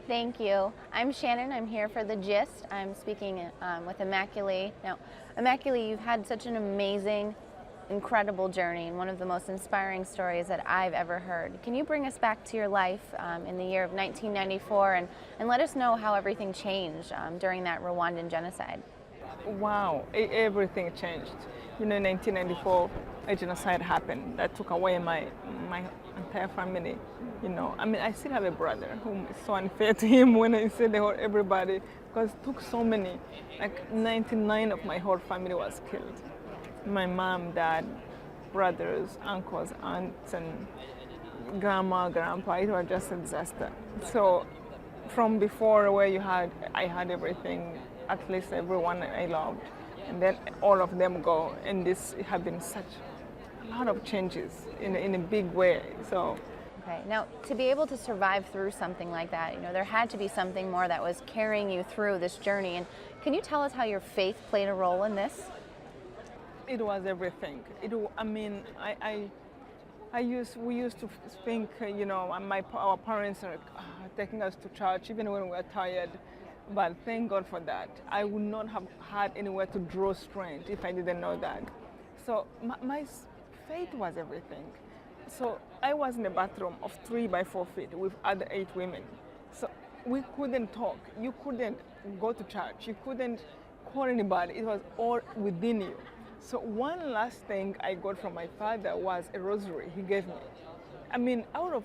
Thank you. I'm Shannon. I'm here for The Gist. I'm speaking with Immaculee. Now, Immaculee, you've had such an amazing, incredible journey and one of the most inspiring stories that I've ever heard. Can you bring us back to your life in the year of 1994 and let us know how everything changed during that Rwandan genocide? Wow, everything changed. In 1994, a genocide happened that took away my entire family. I still have a brother whom is so unfair to him when I say everybody, because it took so many. Like 99 of my whole family was killed. My mom, dad, brothers, uncles, aunts, and grandma, grandpa. It was just a disaster. So from before where I had everything, at least everyone I loved, and then all of them go, and this have been such a lot of changes in a big way. So Okay, now to be able to survive through something like that, there had to be something more that was carrying you through this journey. And can you tell us how your faith played a role in this? it was everything. We used to think, our parents are taking us to church even when we were tired. But thank God for that. I would not have had anywhere to draw strength if I didn't know that. So my faith was everything. So I was in a bathroom of 3 by 4 feet with other 8 women. So we couldn't talk. You couldn't go to church. You couldn't call anybody. It was all within you. So one last thing I got from my father was a rosary he gave me. Out of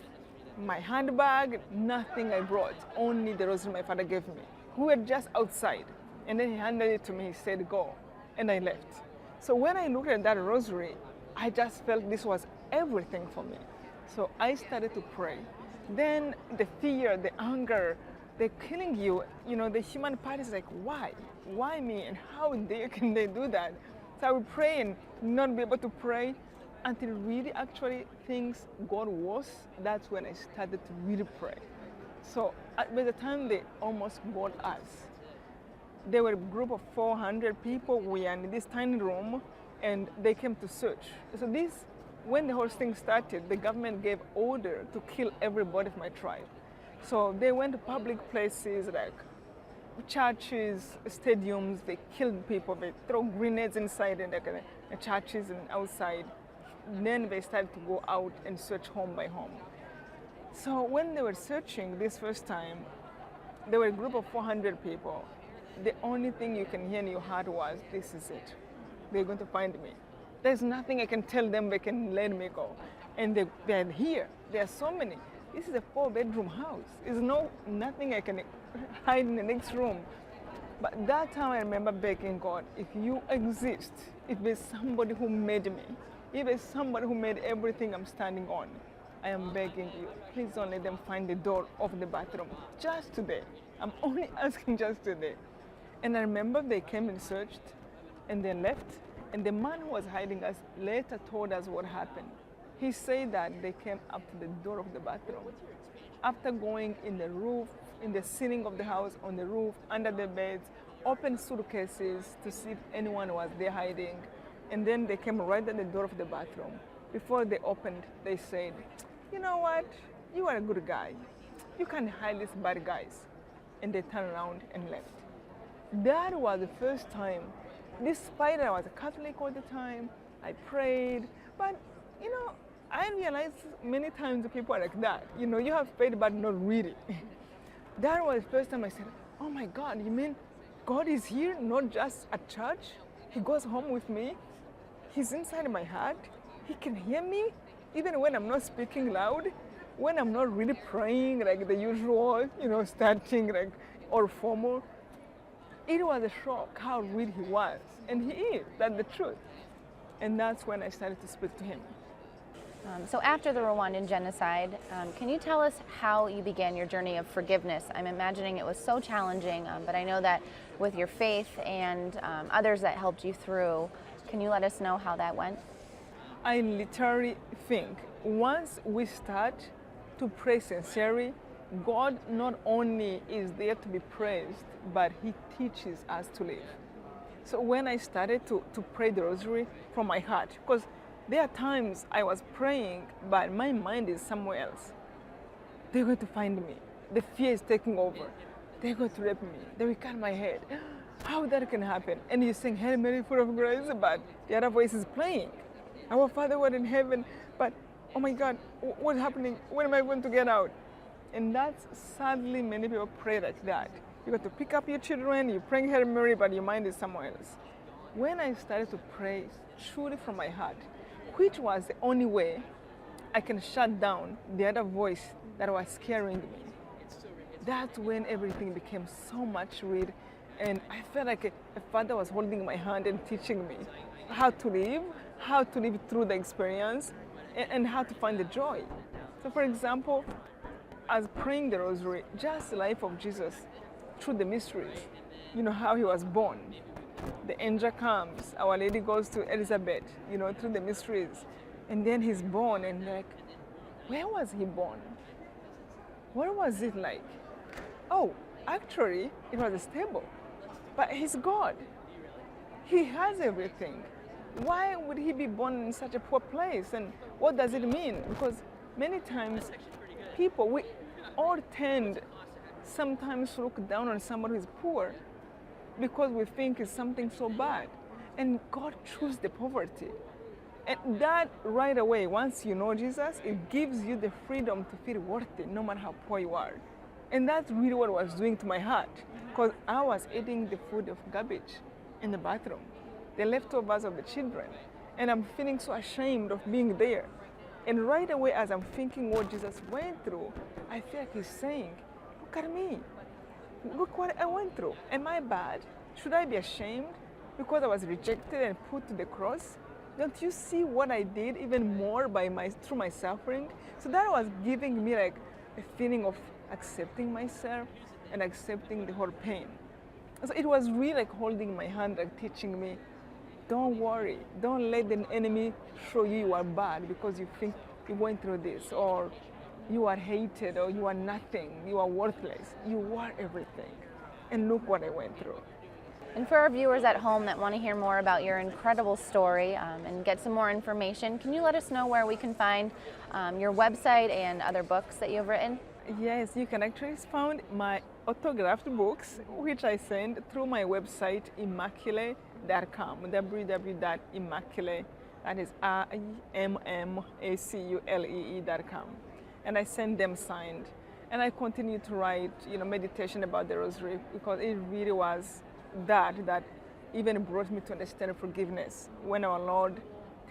my handbag, nothing I brought, only the rosary my father gave me. We were just outside, and then he handed it to me. He said, "Go," and I left. So when I looked at that rosary, I just felt this was everything for me. So I started to pray. Then the fear, the anger, they're killing you. The human part is like, why? Why me? And how can they do that? So I would pray and not be able to pray until really actually things got worse. That's when I started to really pray. So by the time they almost got us, there were a group of 400 people. We are in this tiny room, and they came to search. So when the whole thing started, the government gave order to kill everybody of my tribe. So they went to public places like churches, stadiums. They killed people. They throw grenades inside and the churches and outside. Then they started to go out and search home by home. So when they were searching this first time, there were a group of 400 people. The only thing you can hear in your heart was, "This is it. They're going to find me. There's nothing I can tell them. They can let me go." And they're here. There are so many. This is a 4-bedroom house. There's nothing I can hide in the next room. But that time I remember begging God, if you exist, if there's somebody who made me, if there's somebody who made everything I'm standing on, I am begging you, please don't let them find the door of the bathroom just today. I'm only asking just today. And I remember they came and searched, and they left. And the man who was hiding us later told us what happened. He said that they came up to the door of the bathroom. After going in the roof, in the ceiling of the house, on the roof, under the beds, opened suitcases to see if anyone was there hiding. And then they came right at the door of the bathroom. Before they opened, they said, "You know what? You are a good guy. You can hide these bad guys." And they turned around and left. That was the first time. Despite I was a Catholic all the time, I prayed, but I realized many times people are like that. You have faith, but not really. That was the first time I said, "Oh my God, you mean God is here, not just at church? He goes home with me. He's inside my heart. He can hear me, even when I'm not speaking loud, when I'm not really praying like the usual, starting like all formal." It was a shock how real he was, and he is. That's the truth. And that's when I started to speak to him. So after the Rwandan genocide, can you tell us how you began your journey of forgiveness? I'm imagining it was so challenging, but I know that with your faith and others that helped you through, can you let us know how that went? I literally think once we start to pray sincerely, God not only is there to be praised, but He teaches us to live. So when I started to pray the rosary from my heart, because there are times I was praying, but my mind is somewhere else. They're going to find me. the fear is taking over. They're going to rape me. They will cut my head. How that can happen? And you sing Hail Mary, full of grace, but the other voice is playing. Our Father who art in heaven, but oh my God, what's happening? When am I going to get out? And that's sadly many people pray like that. You got to pick up your children, you pray Hail Mary, but your mind is somewhere else. When I started to pray truly from my heart, which was the only way I can shut down the other voice that was scaring me, that's when everything became so much real. And I felt like a father was holding my hand and teaching me how to live through the experience, and how to find the joy. So for example, as praying the rosary, just the life of Jesus through the mysteries, you know, how he was born. The angel comes, Our Lady goes to Elizabeth, you know, through the mysteries. And then he's born, and like, where was he born? What was it like? Oh, actually, it was a stable. But he's God. He has everything. Why would he be born in such a poor place? And what does it mean? Because many times people, we all tend sometimes to look down on somebody who is poor because we think it's something so bad. And God chose the poverty. And that right away, once you know Jesus, it gives you the freedom to feel worthy no matter how poor you are. And that's really what it was doing to my heart, because I was eating the food of garbage in the bathroom, the leftovers of the children. And I'm feeling so ashamed of being there. And right away, as I'm thinking what Jesus went through, I feel like he's saying, look at me. Look what I went through. Am I bad? Should I be ashamed because I was rejected and put to the cross? Don't you see what I did even more through my suffering? So that was giving me like a feeling of accepting myself and accepting the whole pain. So it was really like holding my hand, like teaching me, don't worry, don't let the enemy show you are bad because you think you went through this, or you are hated, or you are nothing, you are worthless. You are everything. And look what I went through. And for our viewers at home that want to hear more about your incredible story and get some more information, can you let us know where we can find your website and other books that you've written? Yes, you can actually find my autographed books, which I send through my website, Immaculee.com, www.immaculee, that is IMMACULEE.com. And I send them signed. And I continue to write, meditation about the Rosary, because it really was that even brought me to understand forgiveness. When our Lord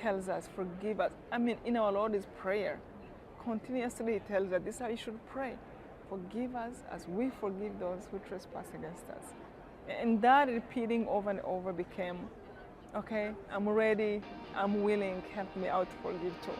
tells us, forgive us. I mean, in our Lord is prayer. Continuously he tells us, this is how you should pray. Forgive us as we forgive those who trespass against us. And that repeating over and over became, okay, I'm ready, I'm willing, help me out to forgive too.